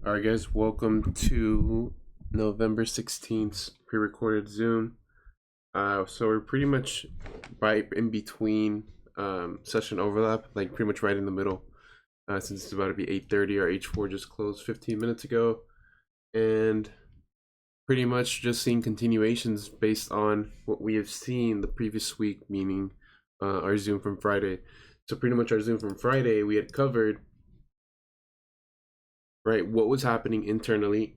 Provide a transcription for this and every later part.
All right, guys, welcome to November 16th pre-recorded Zoom. So we're pretty much right in between session overlap, like pretty much right in the middle, since it's about to be 8:30. Our H4 just closed 15 minutes ago, and pretty much just seeing continuations based on what we have seen the previous week, meaning our Zoom from Friday. So pretty much our Zoom from Friday, we had covered right what was happening internally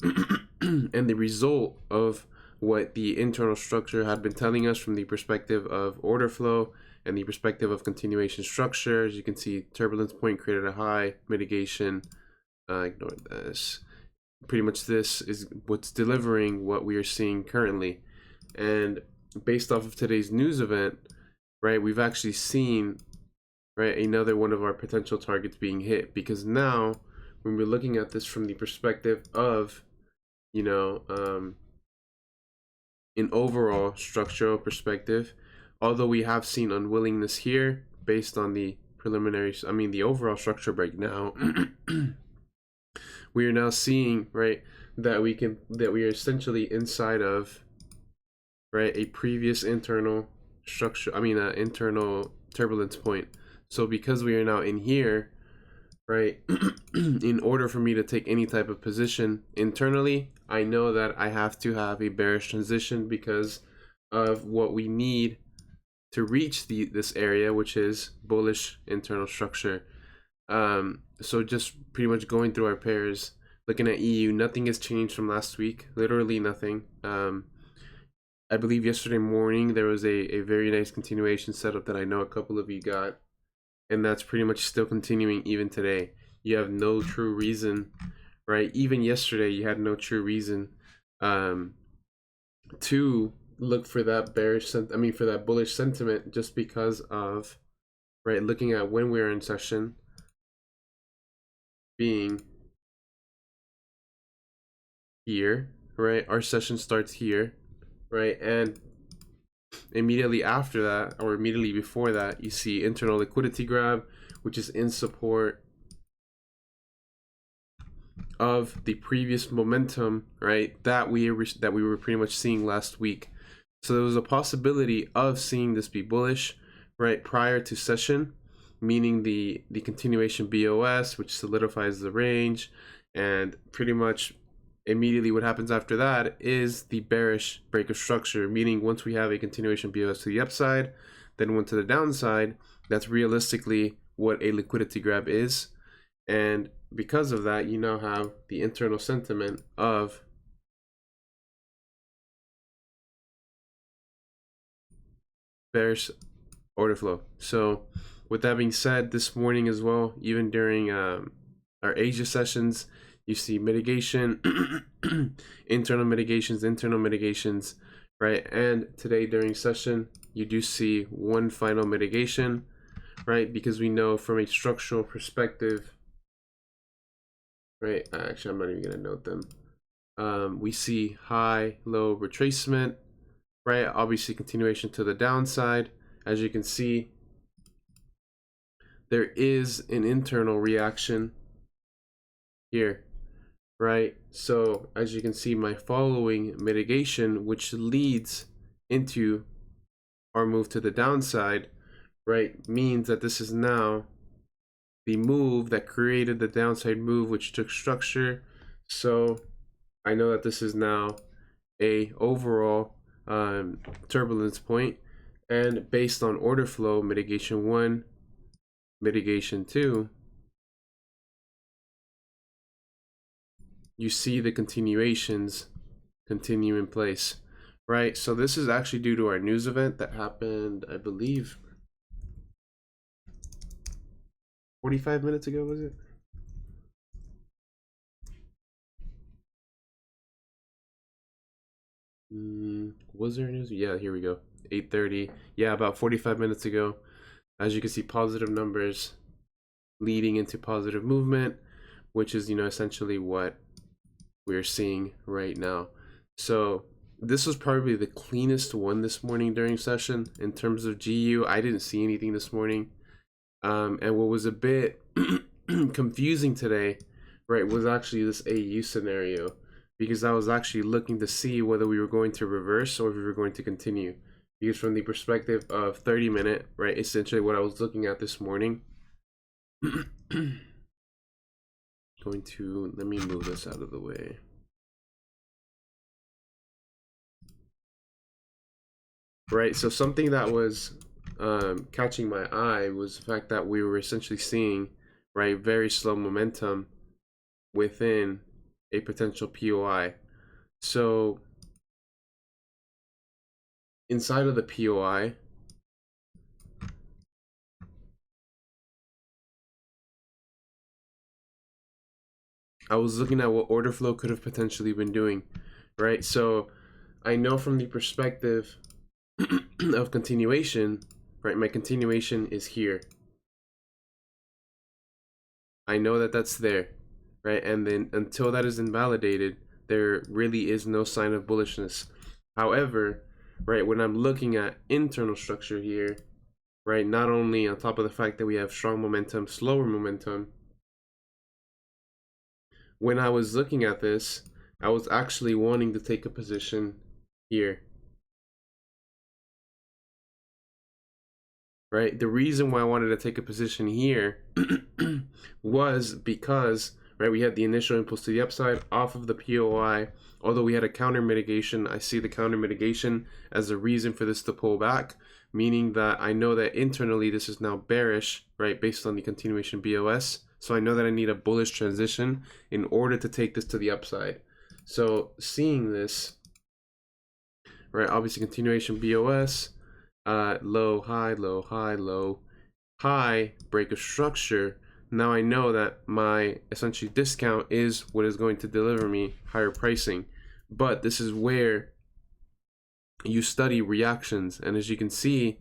and the result of what the internal structure had been telling us from the perspective of order flow and the perspective of continuation structure. As you can see, turbulence point created a high, mitigation, ignore this. Pretty much this is what's delivering what we are seeing currently. And based off of today's news event, right, we've actually seen, right, another one of our potential targets being hit, because now when we're looking at this from the perspective of, you know, an overall structural perspective, although we have seen unwillingness here based on the preliminaries, the overall structure break now, we are now seeing, right, that we are essentially inside of, right, a previous internal structure, internal turbulence point. So because we are now in here, right, in order for me to take any type of position internally, I know that I have to have a bearish transition because of what we need to reach this area, which is bullish internal structure. So just pretty much going through our pairs, looking at EU, nothing has changed from last week, literally nothing. I believe yesterday morning there was a very nice continuation setup that I know a couple of you got, and that's pretty much still continuing even today. You have no true reason, right? Even yesterday, you had no true reason to look for that for that bullish sentiment, just because of, right, looking at when we're in session being here, right? Our session starts here, right? And immediately after that, or immediately before that, you see internal liquidity grab, which is in support of the previous momentum, right, that we were pretty much seeing last week. So there was a possibility of seeing this be bullish, right, prior to session, meaning the continuation BOS, which solidifies the range, and pretty much immediately what happens after that is the bearish break of structure, meaning once we have a continuation BOS to the upside, then one to the downside. That's realistically what a liquidity grab is. And because of that, you now have the internal sentiment of bearish order flow. So with that being said, this morning as well, even during our Asia sessions, you see mitigation, internal mitigations, right? And today during session, you do see one final mitigation, right? Because we know from a structural perspective, right? Actually, I'm not even gonna note them. We see high, low retracement, right? Obviously continuation to the downside. As you can see, there is an internal reaction here, right? So as you can see, my following mitigation, which leads into our move to the downside, right, means that this is now the move that created the downside move, which took structure. So I know that this is now a overall turbulence point, and based on order flow, mitigation 1, mitigation 2, you see the continuations continue in place, right? So this is actually due to our news event that happened, I believe, 45 minutes ago, was it? Was there news? Yeah, here we go. 8:30. Yeah, about 45 minutes ago. As you can see, positive numbers leading into positive movement, which is, essentially what we're seeing right now. So this was probably the cleanest one this morning during session in terms of GU. I didn't see anything this morning. And what was a bit confusing today, right, was actually this AU scenario, because I was actually looking to see whether we were going to reverse or if we were going to continue. Because from the perspective of 30-minute, right, essentially what I was looking at this morning. Going to, let me move this out of the way. Right, so something that was catching my eye was the fact that we were essentially seeing, right, very slow momentum within a potential POI. So inside of the POI, I was looking at what order flow could have potentially been doing, right? So I know from the perspective of continuation, right, my continuation is here. I know that that's there, right? And then until that is invalidated, there really is no sign of bullishness. However, right, when I'm looking at internal structure here, right, not only on top of the fact that we have strong momentum, slower momentum, when I was looking at this, I was actually wanting to take a position here. Right, the reason why I wanted to take a position here was because, right, we had the initial impulse to the upside off of the POI. Although we had a counter mitigation, I see the counter mitigation as a reason for this to pull back, meaning that I know that internally this is now bearish, right, based on the continuation BOS. So I know that I need a bullish transition in order to take this to the upside. So seeing this, right, obviously continuation BOS, low, high, low, high, low, high, break of structure. Now I know that my essentially discount is what is going to deliver me higher pricing. But this is where you study reactions. And as you can see,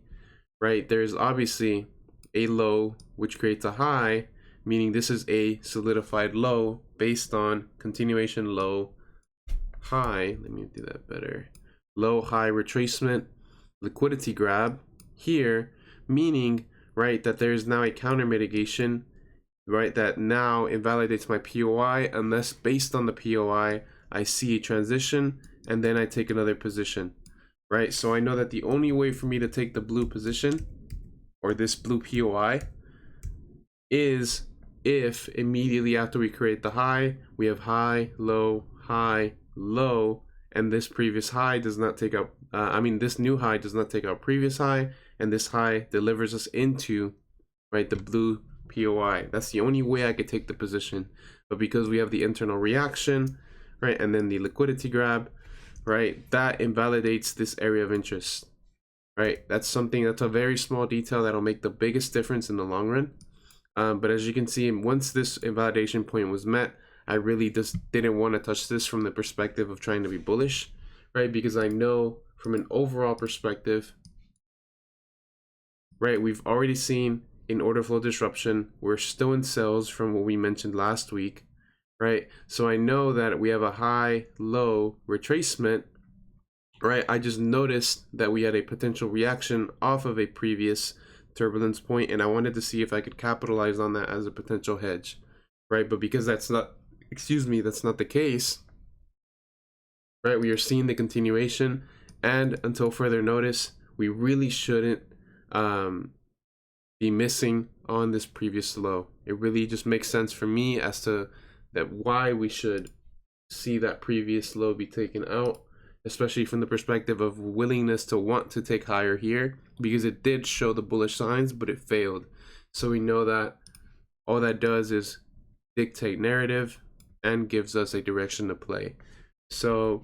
right, there's obviously a low which creates a high, meaning this is a solidified low based on continuation low, high. Let me do that better. Low, high retracement, liquidity grab here, meaning, right, that there's now a counter mitigation, right, that now invalidates my POI unless based on the POI I see a transition and then I take another position, right? So I know that the only way for me to take the blue position or this blue POI is if immediately after we create the high, we have high, low, and this previous high does not take out, this new high does not take out previous high, and this high delivers us into, right, the blue POI. That's the only way I could take the position. But because we have the internal reaction, right, and then the liquidity grab, right, that invalidates this area of interest, right? That's a very small detail that'll make the biggest difference in the long run. But as you can see, once this invalidation point was met, I really just didn't want to touch this from the perspective of trying to be bullish, right? Because I know from an overall perspective, right, we've already seen an order flow disruption. We're still in sales from what we mentioned last week, right? So I know that we have a high, low retracement, right? I just noticed that we had a potential reaction off of a previous turbulence point, and I wanted to see if I could capitalize on that as a potential hedge, right? But because that's not the case, right, we are seeing the continuation, and until further notice, we really shouldn't be missing on this previous low. It really just makes sense for me as to why we should see that previous low be taken out, especially from the perspective of willingness to want to take higher here, because it did show the bullish signs, but it failed. So we know that all that does is dictate narrative and gives us a direction to play. So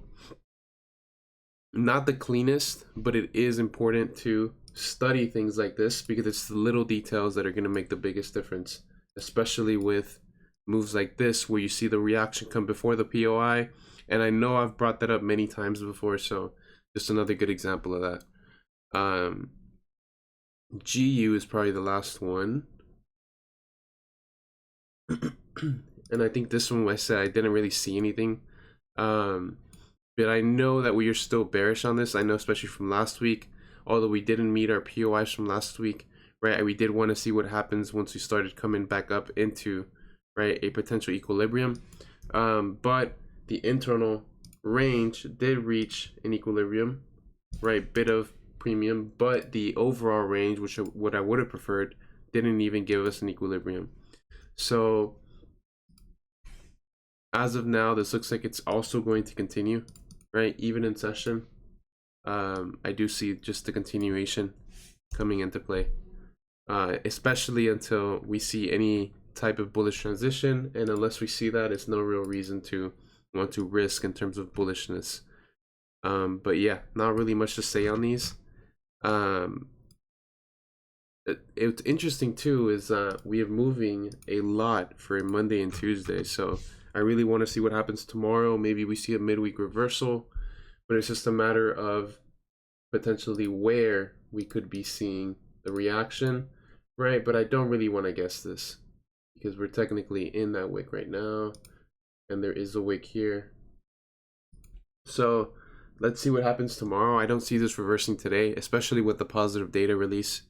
not the cleanest, but it is important to study things like this because it's the little details that are going to make the biggest difference, especially with moves like this where you see the reaction come before the POI. And I know I've brought that up many times before, so just another good example of that. GU is probably the last one. And I think this one, I said I didn't really see anything. But I know that we are still bearish on this. I know especially from last week, although we didn't meet our POIs from last week, right? We did want to see what happens once we started coming back up into, right, a potential equilibrium. But the internal range did reach an equilibrium, right, bit of premium, but the overall range, which what I would have preferred, didn't even give us an equilibrium. So as of now, this looks like it's also going to continue, right, even in session. I do see just the continuation coming into play, especially until we see any type of bullish transition, and unless we see that, it's no real reason to want to risk in terms of bullishness. But yeah, not really much to say on these. It's interesting too is we are moving a lot for Monday and Tuesday, so I really want to see what happens tomorrow. Maybe we see a midweek reversal, but it's just a matter of potentially where we could be seeing the reaction, right? But I don't really want to guess this because we're technically in that wick right now, and there is a wick here. So let's see what happens tomorrow. I don't see this reversing today, especially with the positive data release.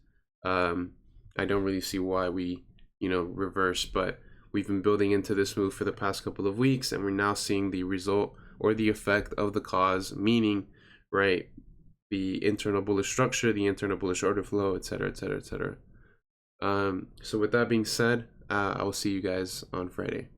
I don't really see why we, reverse, but we've been building into this move for the past couple of weeks, and we're now seeing the result or the effect of the cause, meaning, right, the internal bullish structure, the internal bullish order flow, etc., etc., etc. So with that being said, I will see you guys on Friday.